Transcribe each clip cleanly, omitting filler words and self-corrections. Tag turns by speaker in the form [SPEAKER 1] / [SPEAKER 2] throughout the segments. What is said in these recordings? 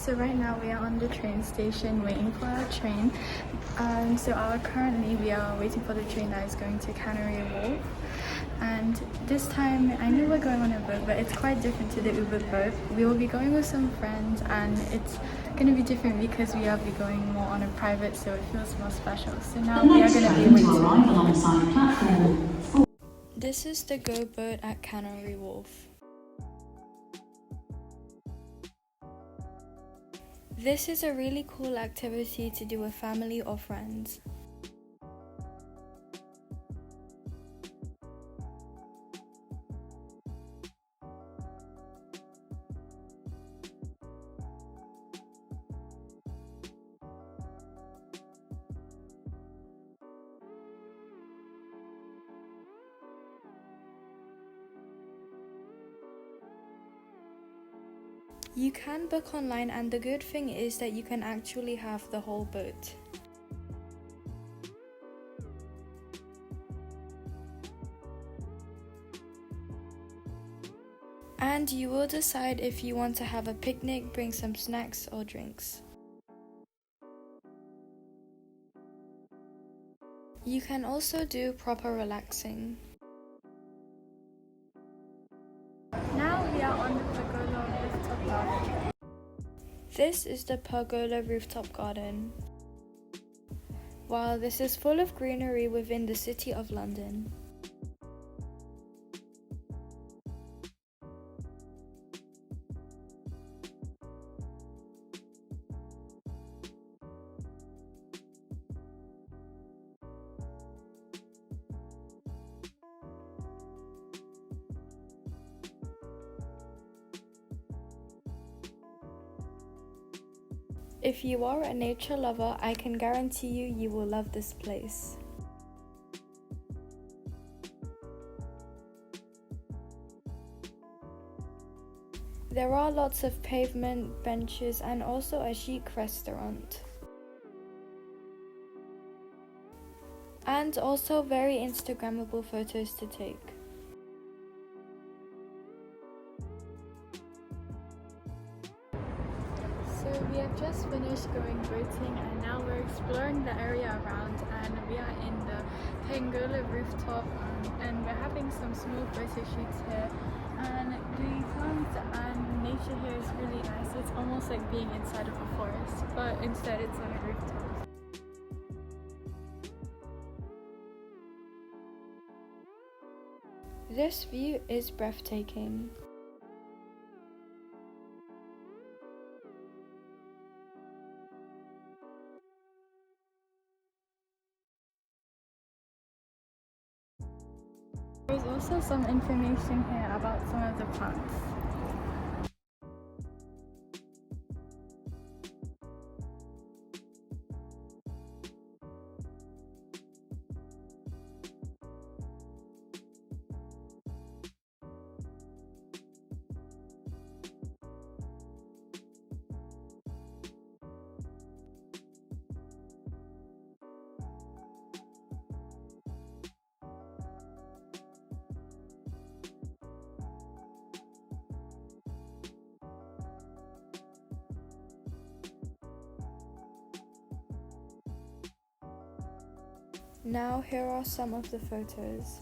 [SPEAKER 1] So right now we are on the train station waiting for our train. Currently we are waiting for the train that is going to Canary Wharf. And this time, I know we're going on a boat, but it's quite different to the Uber boat. We will be going with some friends, and it's going to be different because we will be going more on a private, so it feels more special. So now we are going to be waiting. This is the Go boat at Canary Wharf. This is a really cool activity to do with family or friends. You can book online, and the good thing is that you can actually have the whole boat. And you will decide if you want to have a picnic, bring some snacks or drinks. You can also do proper relaxing. Now we are on the Pergola Rooftop garden. This is the Pergola Rooftop garden. Wow, this is full of greenery within the city of London. If you are a nature lover, I can guarantee you will love this place. There are lots of pavement benches and also a chic restaurant. And also very Instagrammable photos to take. So we have just finished going boating, and now we're exploring the area around, and we are in the Pergola Rooftop, and we're having some small photo shoots here, and the plants and nature here is really nice. It's almost like being inside of a forest, but instead it's on a rooftop. This view is breathtaking. There's also some information here about some of the plants. Now here are some of the photos.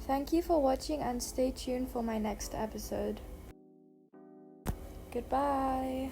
[SPEAKER 1] Thank you for watching, and stay tuned for my next episode. Goodbye!